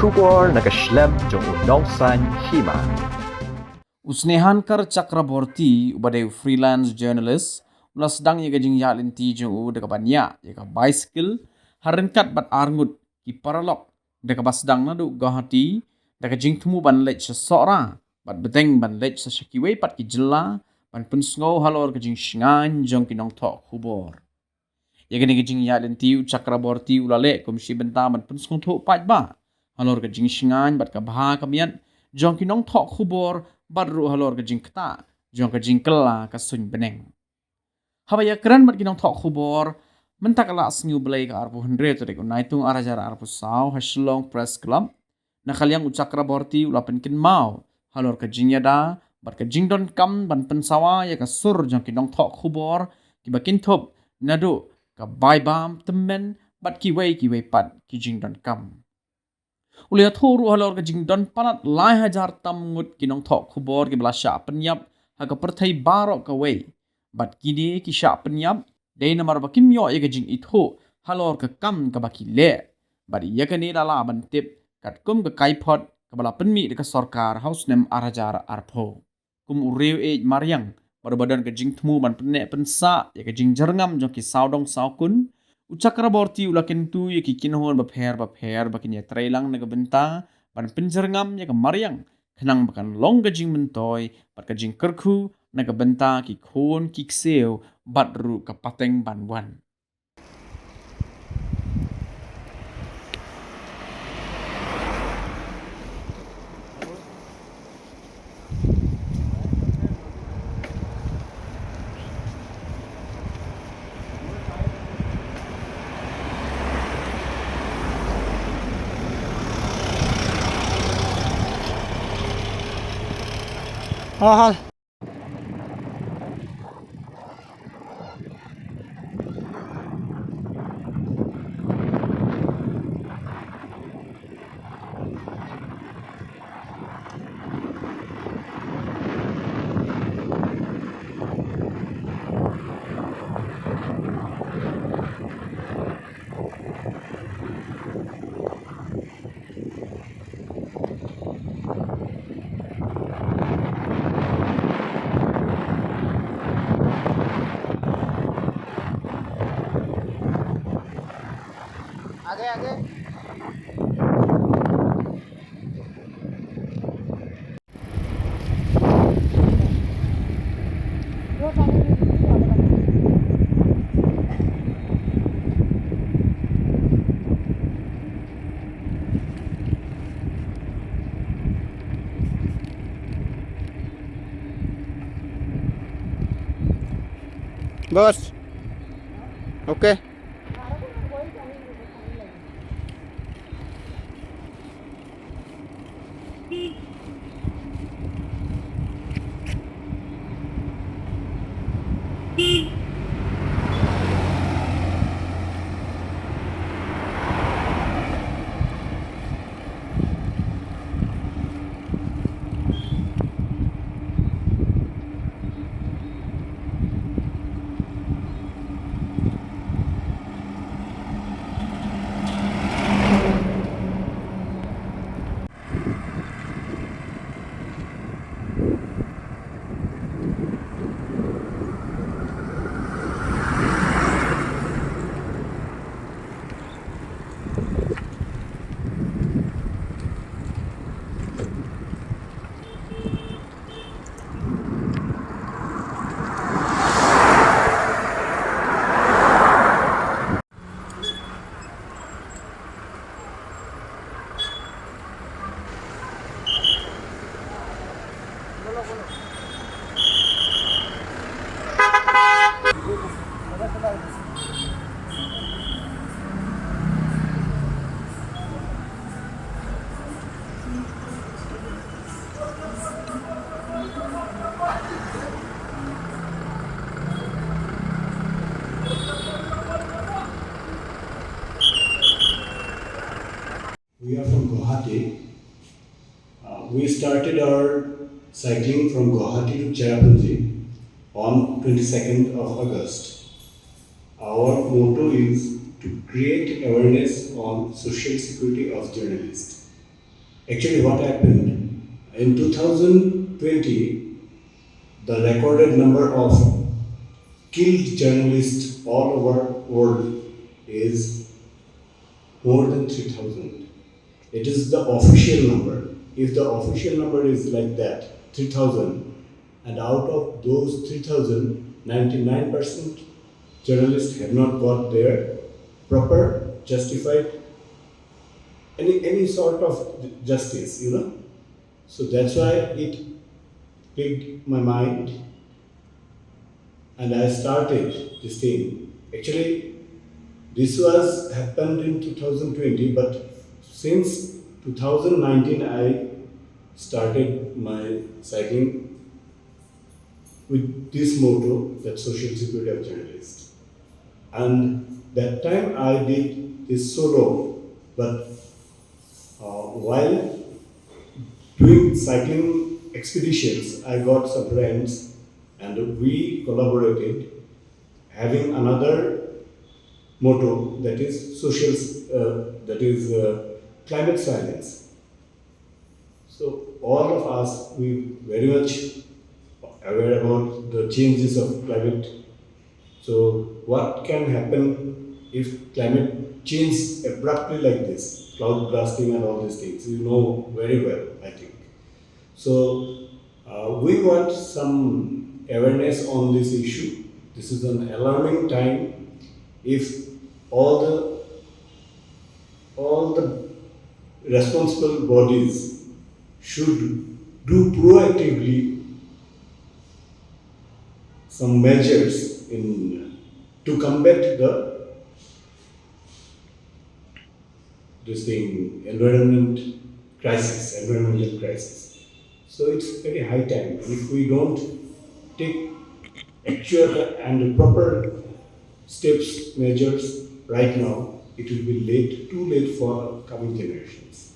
Khubor Snem jong Nongsan Hima. Usnehankar Chakraborty ubade freelance journalist mula sedang yaga Jingïada linti jong deka Pynïap yaga bicycle harenkat bat Ngut ki paralok deka basdang nadu Guwahati deka Jingithuh ban lech sesora bat beteng ban lech sesakiwe pat ki jela ban pensngo halor ke Jingsingan jong ki Nongthoh Khubor. Yaga ni Jingïada linti Chakraborty ulale komisi benta ban pensngo tho pat ba halor ke Jingsingan bat ka baha kamian jong ki Nongthoh Khubor baru halor ke Jingithuh jong ke Jingkela ka sun beneng. Habaya keren bat ki Nongthoh Khubor mentakala asngu belai ka arpu hendre tu dek unaitung arajara arpu saw haslong press club na kaliang Chakraborty ulapen kin mau halor ke Jingïada bat ke Donkam ban pensawa ya ka sur jong ki Nongthoh Khubor ki bakin thop nadu ka baibam temen bat ki wei pat ki Donkam. Ulia thoru halor ke Jingdon panat lai hajar tam Ngut ki Nongthoh Khubor ki bela Shah Pynïap haga perthai barok ka wei bat kini ki Shah Pynïap dei namar bakim yo ye ke Jingithuh halor ke kam ka baki le bat ye ke ni dala ban tip kat kum ke kaipot ka bala penmi de ka sarkar haus Snem arajar arpho kum uriu e maryang badan ke Jingithuh ban penne pensa ye ke Jingjerngam jong ki saudong saukun Chakraborty ulakin tu ye ki kinhon bapher bakin ya trailang na benta ban penjerngam ya ke maryang kenang bakan long ke Jing mentoy bat ke Jing kerku na benta ki khon ki kseu bat ru ke pateng ban wan. Hal. आगे बस okay We are from Guwahati. We started our cycling from Guwahati to Cherrapunji on 22nd of August. Our motto is to create awareness on social security of journalists. Actually, what happened in 2020, the recorded number of killed journalists all over world is more than 3,000. It is the official number. If the official number is like that, 3,000, and out of those 3,000, 99% journalists have not got their proper, justified, any sort of justice, So that's why it piqued my mind, and I started this thing. Actually, this was happened in 2020, but since 2019 I started my cycling with this motto, that social security of journalists. And that time I did this solo, but while doing cycling expeditions, I got some friends and we collaborated, having another motto, that is climate silence. So all of us, we very much aware about the changes of climate. So what can happen if climate changes abruptly like this, cloud blasting and all these things, you know very well, I think. So we want some awareness on this issue. This is an alarming time. If all the responsible bodies should do proactively some measures to combat environmental crisis. So it's very high time. If we don't take actual and proper steps, measures right now, it will be too late for coming generations.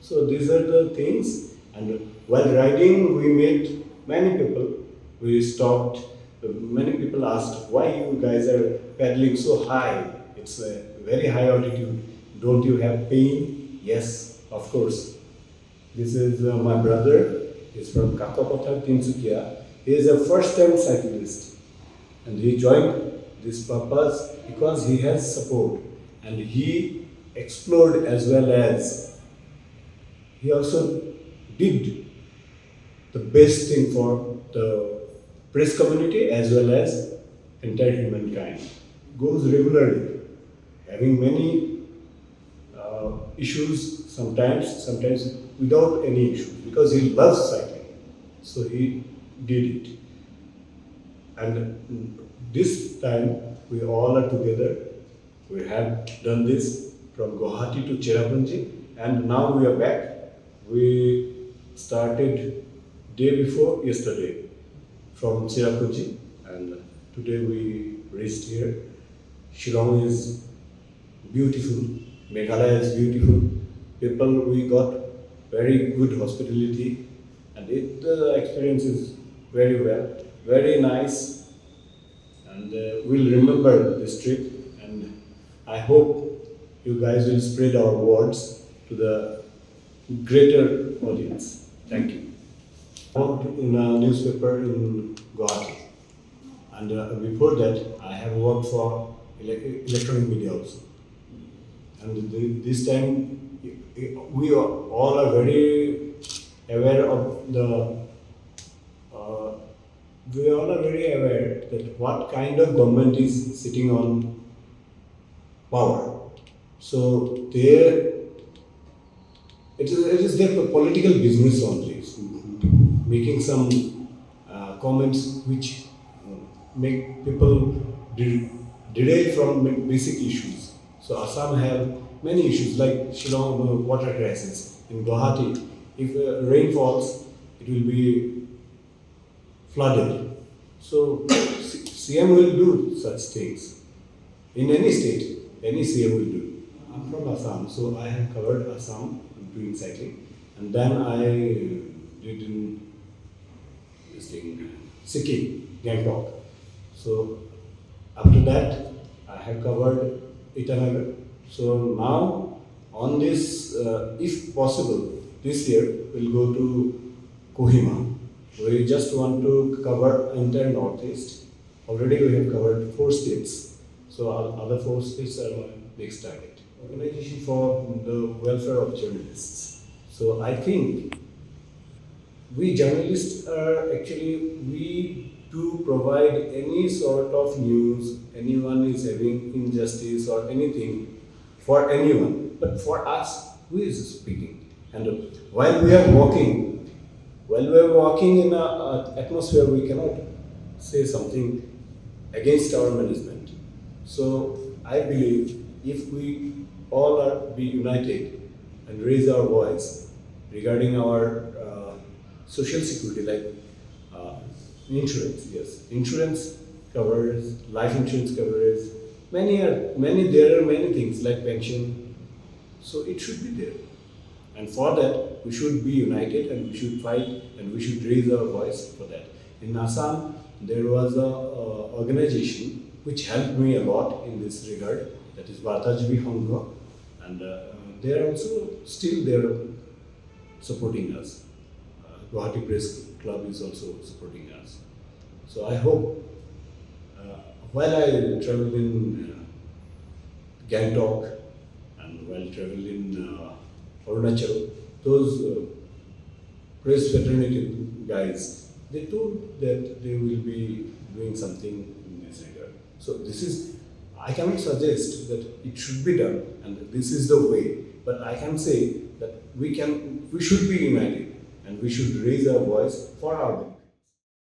So these are the things. And while riding, we met many people. We stopped. Many people asked, why you guys are paddling so high? It's a very high altitude. Don't you have pain? Yes, of course. This is my brother. He's from Kakapatha, Tinsukia. He is a first-time cyclist. And he joined this purpose because he has support. And he explored as well as he also did the best thing for the press community as well as entire humankind. Goes regularly, having many issues sometimes without any issues, because he loves cycling. So he did it. And this time we all are together. We have done this from Guwahati to Cherrapunji, and now we are back. We started day before yesterday from Cherrapunji, and today we reached here. Shillong is beautiful, Meghalaya is beautiful. People, we got very good hospitality, and the experience is very well, very nice, and we'll remember this trip, and I hope you guys will spread our words to the greater audience. Thank you. I worked in a newspaper in Guwahati, and before that I have worked for electronic media also. And this time we all are very aware of that what kind of government is sitting on power. So it is their political business only, making some comments which make people derail from basic issues. So Assam have many issues like Shillong water crisis. In Guwahati, if rain falls, it will be flooded. So CM will do such things. In any state, any CM will do. I'm from Assam, so I have covered Assam doing cycling. And then I did in Sikkim, Gangtok. So after that, I have covered Itanagar. So now on this, if possible, this year we'll go to Kohima. We just want to cover entire Northeast. Already we have covered 4 states. So other 4 states are my next target. Organization for the welfare of journalists. So I think we journalists are actually, we do provide any sort of news, anyone is having injustice or anything for anyone. But for us, who is speaking? And while we are walking in an atmosphere, we cannot say something against our management. So I believe if we all are be united and raise our voice regarding our social security, like insurance, yes, insurance covers, life insurance covers, there are many things like pension, so it should be there. And for that, we should be united and we should fight and we should raise our voice for that. In Assam, there was a organization which helped me a lot in this regard, that is Batajibi Hongho, and they are also still there supporting us. Guwahati Press Club is also supporting us. So I hope, while I traveled in Gangtok and while traveled in Arunachal, those press fraternity guys, they told that they will be doing something in this regard. So this is, I cannot suggest that it should be done and this is the way, but I can say that we should be united and we should raise our voice for our benefit.